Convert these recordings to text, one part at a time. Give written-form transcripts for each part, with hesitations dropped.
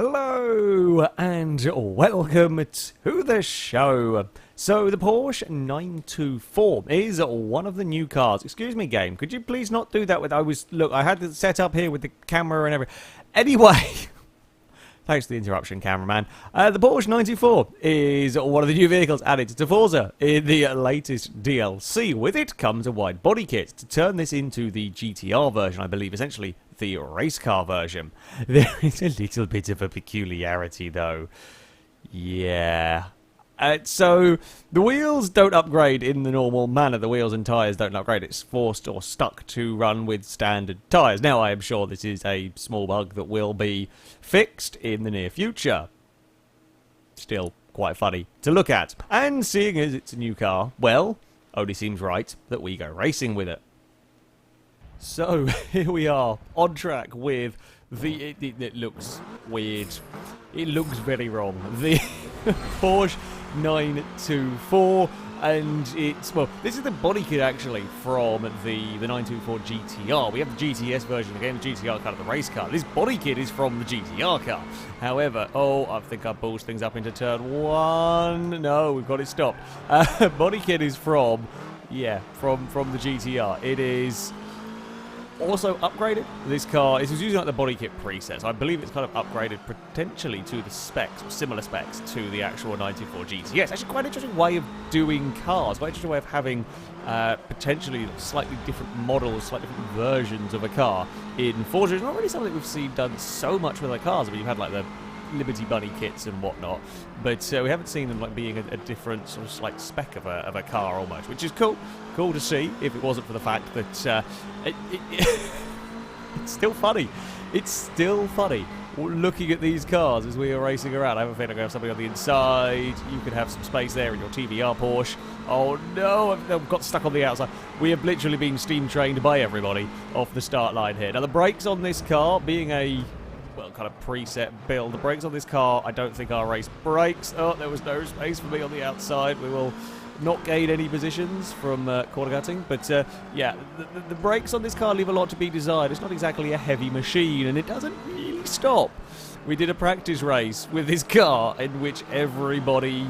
Hello and welcome to the show. So the Porsche 924 is one of the new cars. Excuse me, game. Could you please not do that? Look, I had it set up here with the camera and everything. Anyway, thanks for the interruption, cameraman. The Porsche 924 is one of the new vehicles added to Forza in the latest DLC. With it comes a wide body kit to turn this into the GTR version, I believe, essentially the race car version. There is a little bit of a peculiarity, though. Yeah. So the wheels don't upgrade in the normal manner. The wheels and tyres don't upgrade. It's forced or stuck to run with standard tyres. Now, I am sure this is a small bug that will be fixed in the near future. Still quite funny to look at. And seeing as it's a new car, well, only seems right that we go racing with it. So, here we are, on track with the... It looks weird. It looks very wrong. The Porsche 924, and it's... Well, this is the body kit, actually, from the 924 GTR. We have the GTS version, again, the GTR kind of the race car. This body kit is from the GTR car. However, I think I balls things up into turn one. No, we've got it stopped. Body kit is from... Yeah, from the GTR. It is... also upgraded. This car, it was using like the body kit presets. I believe it's kind of upgraded potentially to the specs, or similar specs to the actual 924 GTS. Actually quite an interesting way of doing cars, quite an interesting way of having potentially slightly different models, slightly different versions of a car in Forza. It's not really something we've seen done so much with our cars. I mean, you've had like the Liberty Bunny kits and whatnot, but we haven't seen them like being a different sort of slight spec of a car almost, which is cool to see. If it wasn't for the fact that it's still funny. It's still funny looking at these cars as we are racing around. I have a feeling I'm going to have something on the inside. You could have some space there in your TVR Porsche. Oh no, I've got stuck on the outside. We have literally been steam trained by everybody off the start line here. Now the brakes on this car, being a kind of preset build. The brakes on this car, I don't think are race brakes. Oh, there was no space for me on the outside. We will not gain any positions from corner cutting. But yeah, the brakes on this car leave a lot to be desired. It's not exactly a heavy machine, and it doesn't really stop. We did a practice race with this car in which everybody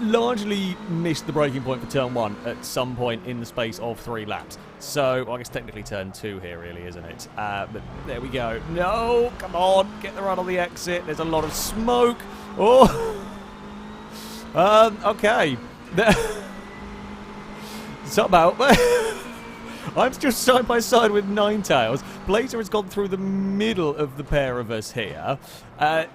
largely missed the braking point for turn one at some point in the space of 3 laps. So, well, I guess technically turn 2 here, really, isn't it? But there we go. No, come on, get the run on the exit. There's a lot of smoke. Oh, okay. Somehow, I'm just side by side with Ninetails. Blazer has gone through the middle of the pair of us here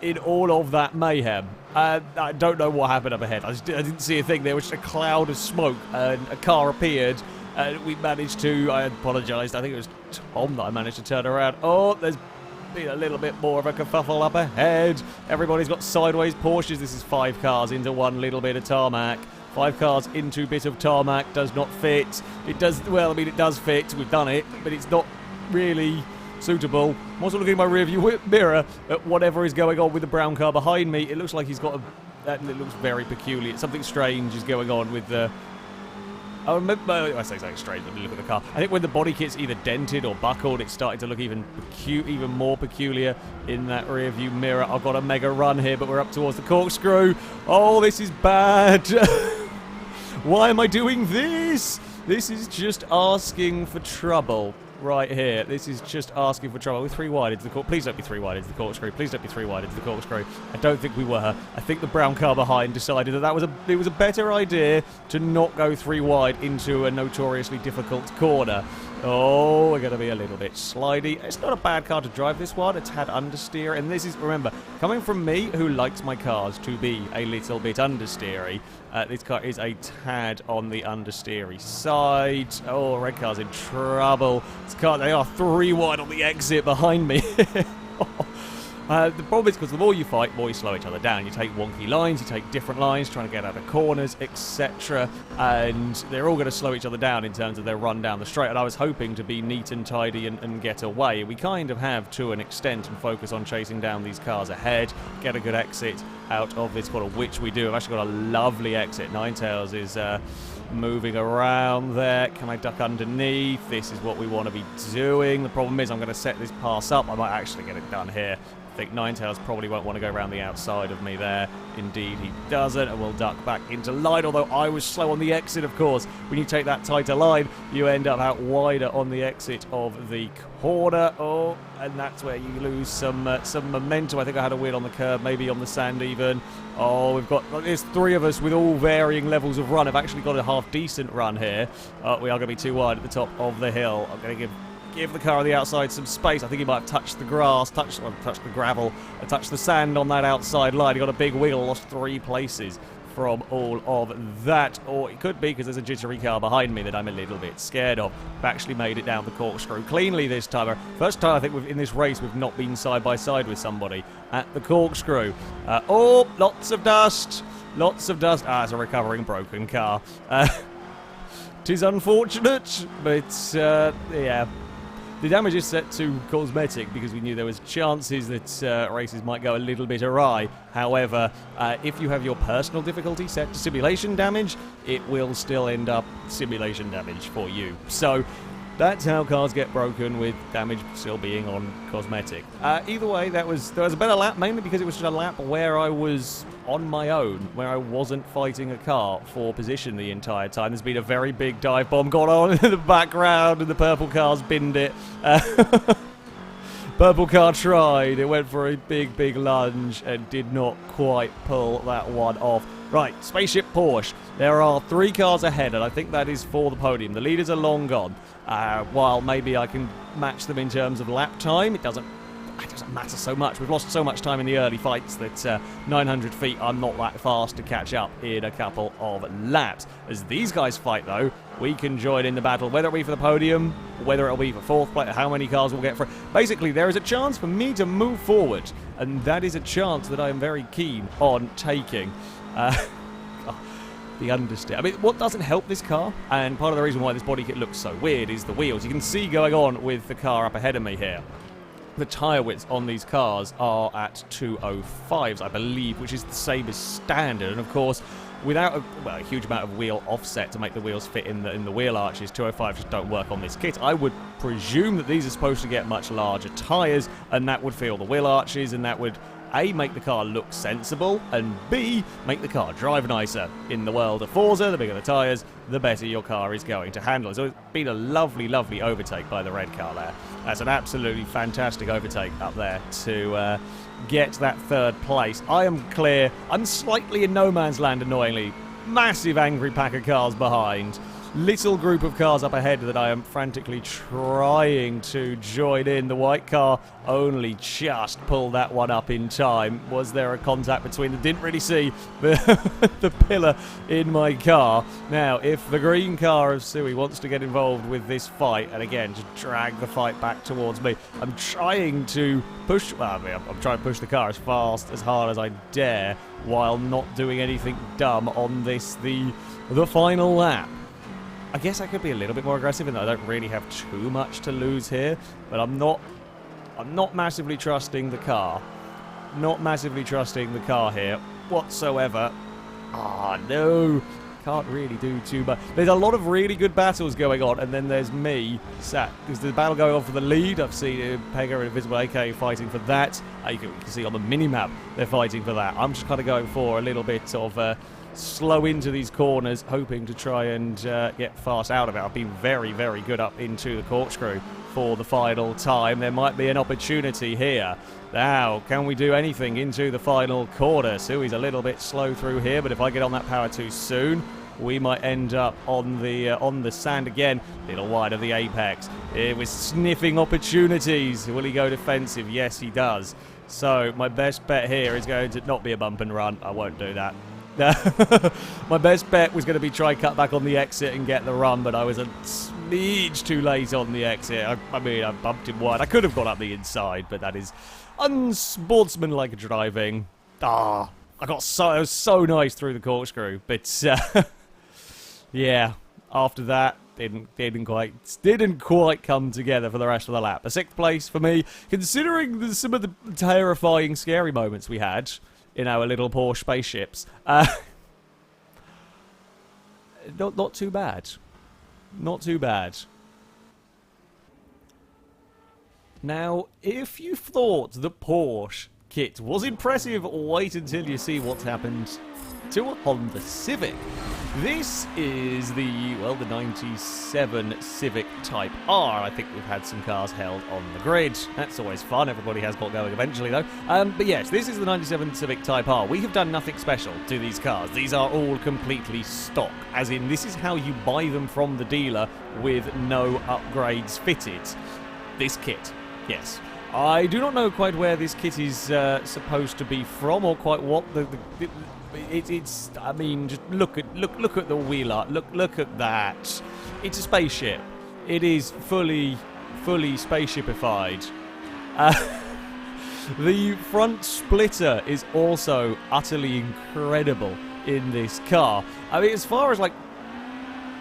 in all of that mayhem. I don't know what happened up ahead. I didn't see a thing. There was just a cloud of smoke and a car appeared. We managed to, I apologised, I think it was Tom that I managed to turn around. Oh, there's been a little bit more of a kerfuffle up ahead. Everybody's got sideways Porsches. This is 5 cars into one little bit of tarmac. 5 cars into a bit of tarmac does not fit. It does, well, I mean, it does fit. We've done it, but it's not really suitable. I'm also looking in my rearview mirror at whatever is going on with the brown car behind me. It looks like he's got it looks very peculiar. Something strange is going on with the... I say something strange when you look at the car. I think when the body kit's either dented or buckled, it's starting to look even more peculiar in that rear view mirror. I've got a mega run here, but we're up towards the corkscrew. Oh, this is bad. Why am I doing this? This is just asking for trouble right here. This is just asking for trouble. We're 3 wide into the corkscrew. Please don't be 3 wide into the corkscrew. Please don't be 3 wide into the corkscrew. I don't think we were. I think the brown car behind decided that it was a better idea to not go 3 wide into a notoriously difficult corner. Oh, we're going to be a little bit slidey. It's not a bad car to drive, this one. It's had understeer, and this is, remember, coming from me, who likes my cars to be a little bit understeery, this car is a tad on the understeery side. Oh, red car's in trouble. This car, they are 3 wide on the exit behind me. The problem is because the more you fight, the more you slow each other down. You take wonky lines, you take different lines, trying to get out of corners, etc. And they're all going to slow each other down in terms of their run down the straight. And I was hoping to be neat and tidy and get away. We kind of have to an extent and focus on chasing down these cars ahead, get a good exit out of this corner, which we do. I've actually got a lovely exit. Ninetails is moving around there. Can I duck underneath? This is what we want to be doing. The problem is I'm going to set this pass up. I might actually get it done here I think Ninetales probably won't want to go around the outside of me there. Indeed, he doesn't, and will duck back into line, although I was slow on the exit, of course. When you take that tighter line, you end up out wider on the exit of the corner. Oh, and that's where you lose some momentum. I think I had a wheel on the curb, maybe on the sand even. Oh, there's three of us with all varying levels of run. I've actually got a half-decent run here. We are going to be too wide at the top of the hill. I'm going to give the car on the outside some space. I think he might have touched the grass, touched the gravel, touched the sand on that outside line. He got a big wiggle, lost 3 places from all of that. Or it could be because there's a jittery car behind me that I'm a little bit scared of. I've actually made it down the corkscrew cleanly this time. First time I think in this race we've not been side by side with somebody at the corkscrew. Oh, lots of dust. Lots of dust. Ah, it's a recovering broken car. It is unfortunate, but yeah. The damage is set to cosmetic because we knew there was chances that races might go a little bit awry. However, if you have your personal difficulty set to simulation damage, it will still end up simulation damage for you. So that's how cars get broken, with damage still being on cosmetic. Either way, there was a better lap, mainly because it was just a lap where I was on my own, where I wasn't fighting a car for position the entire time. There's been a very big dive bomb gone on in the background, and the purple car's binned it. Purple car tried. It went for a big lunge and did not quite pull that one off. Right, Spaceship Porsche. There are 3 cars ahead, and I think that is for the podium. The leaders are long gone. While maybe I can match them in terms of lap time, it doesn't matter so much. We've lost so much time in the early fights that 900 feet are not that fast to catch up in a couple of laps. As these guys fight, though, we can join in the battle, whether it be for the podium, whether it'll be for 4th place, how many cars we'll get for it. Basically, there is a chance for me to move forward, and that is a chance that I am very keen on taking. The understeer. I mean, what doesn't help this car, and part of the reason why this body kit looks so weird, is the wheels. You can see going on with the car up ahead of me here. The tyre widths on these cars are at 205s, I believe, which is the same as standard. And of course, without a huge amount of wheel offset to make the wheels fit in the wheel arches, 205s just don't work on this kit. I would presume that these are supposed to get much larger tyres, and that would fill the wheel arches, and that would A, make the car look sensible, and B, make the car drive nicer. In the world of Forza, the bigger the tyres, the better your car is going to handle. So it's been a lovely overtake by the red car there. That's an absolutely fantastic overtake up there to get that 3rd place. I am clear. I'm slightly in no man's land, annoyingly. Massive angry pack of cars behind. Little group of cars up ahead that I am frantically trying to join in. The white car only just pulled that one up in time. Was there a contact between them? Didn't really see the pillar in my car. Now, if the green car of Sui wants to get involved with this fight, and again, just drag the fight back towards me, I'm trying to push, well, I'm trying to push the car as fast, as hard as I dare, while not doing anything dumb on this, the final lap. I guess I could be a little bit more aggressive in that I don't really have too much to lose here, but I'm not massively trusting the car. Not massively trusting the car here whatsoever. Ah, no. Can't really do too much. There's a lot of really good battles going on, and then there's me sat. There's the battle going on for the lead. I've seen Pega and Invisible AK fighting for that. You can see on the mini-map they're fighting for that. I'm just kind of going for a little bit of slow into these corners, hoping to try and get fast out of it. I've been very good up into the corkscrew for the final time. There might be an opportunity here. Now, can we do anything into the final corner? Sui's a little bit slow through here, but if I get on that power too soon, we might end up on the sand again. A little wide of the apex. We're sniffing opportunities. Will he go defensive? Yes, he does. So my best bet here is going to not be a bump and run. I won't do that. My best bet was going to be try cut back on the exit and get the run, but I was a smidge too late on the exit. I mean, I bumped him wide. I could have got up the inside, but that is unsportsmanlike driving. I was so nice through the corkscrew, but yeah, after that didn't quite come together for the rest of the lap. A 6th place for me, considering some of the terrifying, scary moments we had in our little Porsche spaceships. Not too bad. Not too bad. Now, if you thought the Porsche kit was impressive, wait until you see what's happened to a Honda Civic. This is the 97 Civic Type R. I think we've had some cars held on the grid. That's always fun. Everybody has got going eventually, though. But yes, this is the 97 Civic Type R. We have done nothing special to these cars. These are all completely stock, as in this is how you buy them from the dealer with no upgrades fitted. This kit, yes. I do not know quite where this kit is supposed to be from, or quite what it's. I mean, just look at the wheel art. Look at that. It's a spaceship. It is fully spaceshipified. The front splitter is also utterly incredible in this car. I mean, as far as like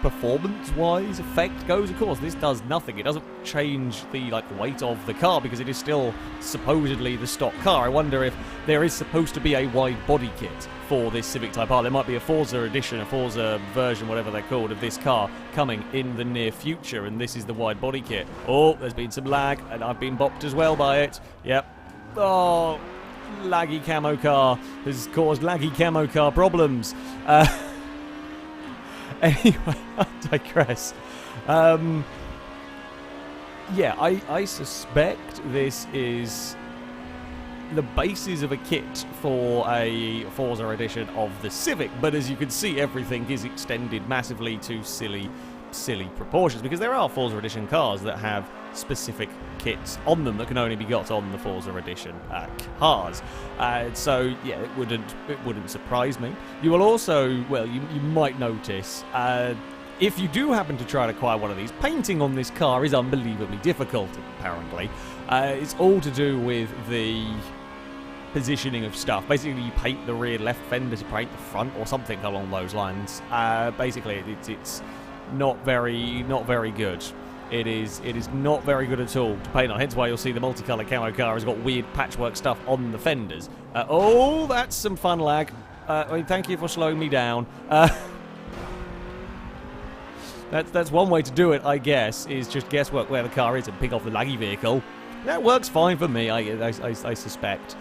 performance-wise effect goes, of course, this does nothing. It doesn't change the weight of the car because it is still supposedly the stock car. I wonder if there is supposed to be a wide body kit for this Civic Type R. There might be a Forza edition, a Forza version, whatever they're called, of this car coming in the near future, and this is the wide body kit. Oh, there's been some lag, and I've been bopped as well by it. Yep. Oh, laggy camo car has caused laggy camo car problems. Anyway, I digress. Yeah, I suspect this is the basis of a kit for a Forza edition of the Civic, but as you can see, everything is extended massively to silly proportions, because there are Forza edition cars that have specific kits on them that can only be got on the Forza edition cars. So yeah, it wouldn't surprise me. You will also, well, you might notice, if you do happen to try and acquire one of these, painting on this car is unbelievably difficult, apparently. It's all to do with the positioning of stuff. Basically, you paint the rear left fender to paint the front, or something along those lines. Basically, it's not very good. It is not very good at all to paint on. Hence why you'll see the multicolored camo car has got weird patchwork stuff on the fenders. Oh, that's some fun lag. I mean, thank you for slowing me down. That's one way to do it, I guess, is just guesswork where the car is and pick off the laggy vehicle. That works fine for me, I suspect.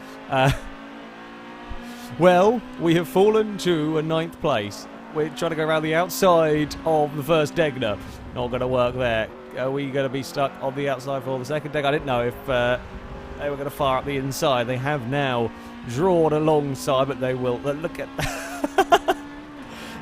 Well, we have fallen to a 9th place. We're trying to go around the outside of the first Degner. Not going to work there. Are we going to be stuck on the outside for the second Degner? I didn't know if they were going to fire up the inside. They have now drawn alongside, but they will. Look at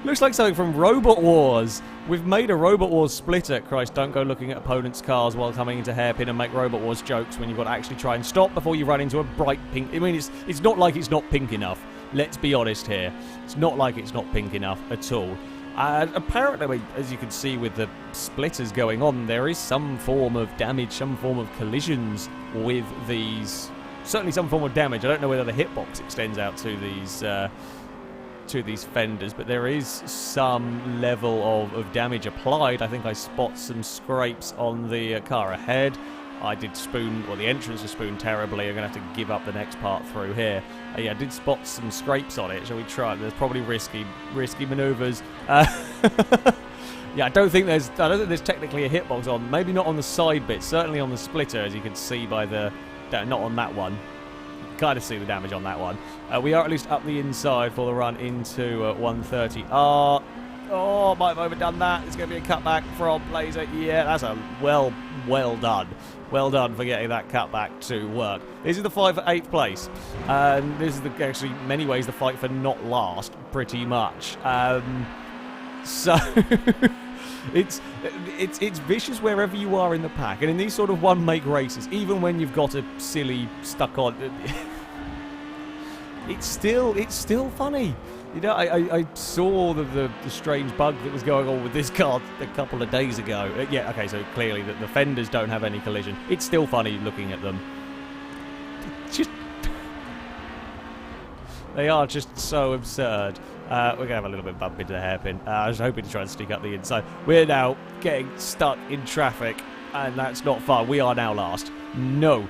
looks like something from Robot Wars. We've made a Robot Wars splitter. Christ, don't go looking at opponents' cars while coming into hairpin and make Robot Wars jokes when you've got to actually try and stop before you run into a bright pink. I mean, it's not like it's not pink enough. Let's be honest here. It's not like it's not pink enough at all. Apparently, as you can see with the splitters going on, there is some form of damage, some form of collisions with these. Certainly some form of damage. I don't know whether the hitbox extends out to these fenders, but there is some level of damage applied. I think I spot some scrapes on the car ahead. I did spoon, or the entrance was spooned terribly. I'm going to have to give up the next part through here. Yeah, I did spot some scrapes on it. Shall we try? There's probably risky manoeuvres. Yeah, I don't think there's technically a hitbox on. Maybe not on the side bit. Certainly on the splitter, as you can see by the. Not on that one. You can kind of see the damage on that one. We are at least up the inside for the run into 130R. Oh, might have overdone that. It's going to be a cutback from Blazer. Yeah, that's a well done. Well done for getting that cutback to work. This is the fight for 8th place. This is actually, in many ways, the fight for not last, pretty much. So it's vicious wherever you are in the pack, and in these sort of one-make races, even when you've got a silly stuck on, it's still funny. You know, I saw the strange bug that was going on with this car a couple of days ago. Yeah, okay, so clearly the fenders don't have any collision. It's still funny looking at them. They are just so absurd. We're going to have a little bit of bump into the hairpin. I was hoping to try and sneak up the inside. We're now getting stuck in traffic, and that's not fun. We are now last. No,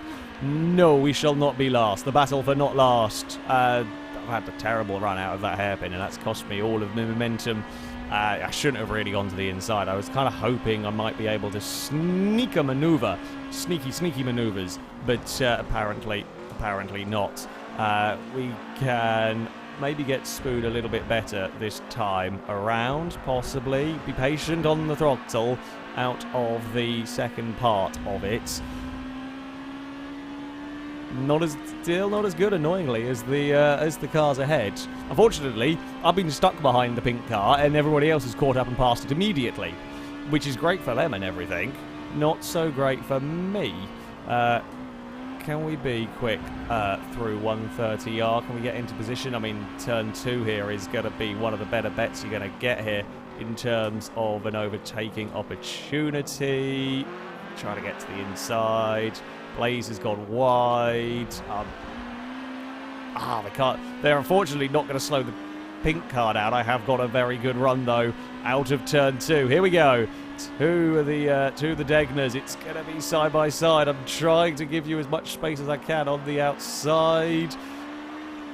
we shall not be last. The battle for not last. had a terrible run out of that hairpin, and that's cost me all of my momentum. I shouldn't have really gone to the inside. I was kind of hoping I might be able to sneak a maneuver, sneaky maneuvers, but apparently not. We can maybe get Spoon a little bit better this time around, possibly. Be patient on the throttle out of the second part of it. Still not as good, annoyingly, as the cars ahead. Unfortunately, I've been stuck behind the pink car, and everybody else has caught up and passed it immediately, which is great for them and everything. Not so great for me. Can we be quick through 130R? Can we get into position? I mean, turn 2 here is going to be one of the better bets you're going to get here in terms of an overtaking opportunity. Trying to get to the inside. Blaze has gone wide. They're unfortunately not going to slow the pink car down. I have got a very good run, though, out of turn 2. Here we go. To the Degners. It's going to be side by side. I'm trying to give you as much space as I can on the outside.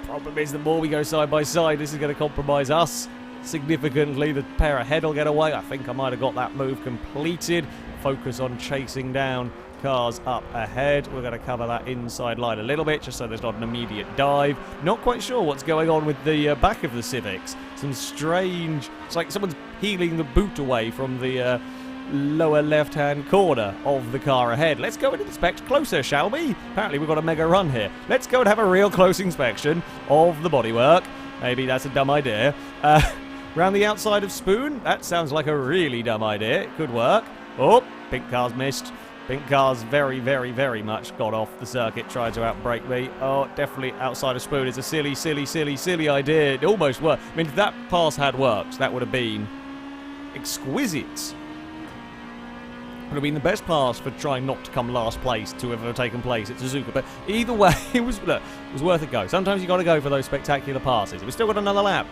Problem is, the more we go side by side, this is going to compromise us significantly. The pair ahead will get away. I think I might have got that move completed. Focus on chasing down cars up ahead. We're going to cover that inside line a little bit, just so there's not an immediate dive. Not quite sure what's going on with the back of the Civics. Some strange... It's like someone's peeling the boot away from the lower left-hand corner of the car ahead. Let's go and inspect closer, shall we? Apparently we've got a mega run here. Let's go and have a real close inspection of the bodywork. Maybe that's a dumb idea. Round the outside of Spoon. That sounds like a really dumb idea. It could work. Oh, pink car's missed. Pink car's very, very, very much got off the circuit, tried to outbrake me. Oh, definitely outside of Spoon is a silly idea. It almost worked. I mean, if that pass had worked, that would have been exquisite. Would have been the best pass for trying not to come last place to have ever taken place at Suzuka. But either way, it was worth a go. Sometimes you got to go for those spectacular passes. We've still got another lap.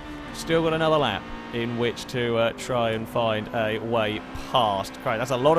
In which to try and find a way past. Right, that's a lot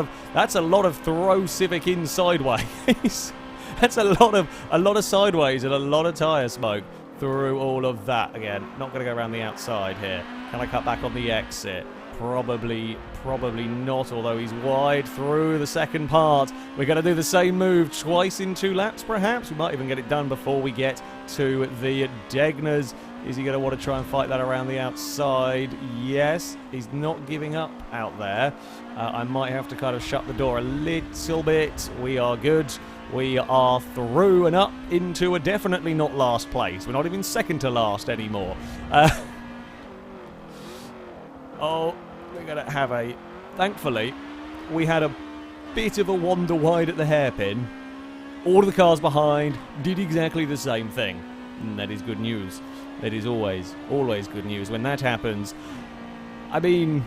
of throw Civic in sideways. That's a lot of sideways and a lot of tyre smoke through all of that. Again, not going to go around the outside here. Can I cut back on the exit? Probably not, although he's wide through the second part. We're going to do the same move twice in 2 laps, perhaps. We might even get it done before we get to the Degners. Is he going to want to try and fight that around the outside? Yes, he's not giving up out there. I might have to kind of shut the door a little bit. We are good. We are through and up into a definitely not last place. We're not even second to last anymore. Oh, we're going to have a... Thankfully, we had a bit of a wander wide at the hairpin. All of the cars behind did exactly the same thing. And that is good news. That is always good news when that happens. I mean,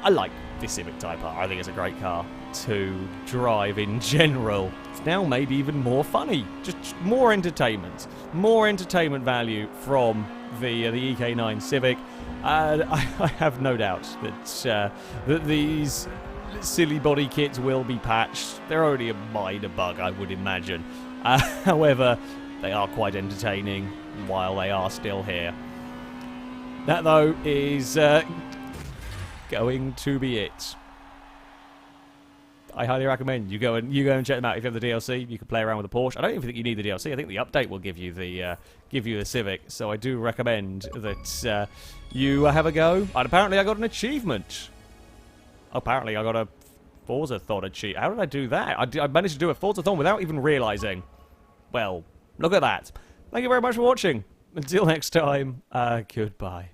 I like this Civic Type R. I think it's a great car to drive in general. It's now maybe even more funny. Just more entertainment. More entertainment value from the EK9 Civic. I have no doubt that these silly body kits will be patched. They're only a minor bug, I would imagine. However, they are quite entertaining while they are still here. That, though, is going to be it. I highly recommend you go and check them out. If you have the DLC, you can play around with the Porsche. I don't even think you need the DLC. I think the update will give you the Civic. So I do recommend that you have a go. And apparently, I got an achievement. Apparently, I got a Forza-thon achievement. How did I do that? I managed to do a Forza-thon without even realizing. Well, look at that. Thank you very much for watching. Until next time, goodbye.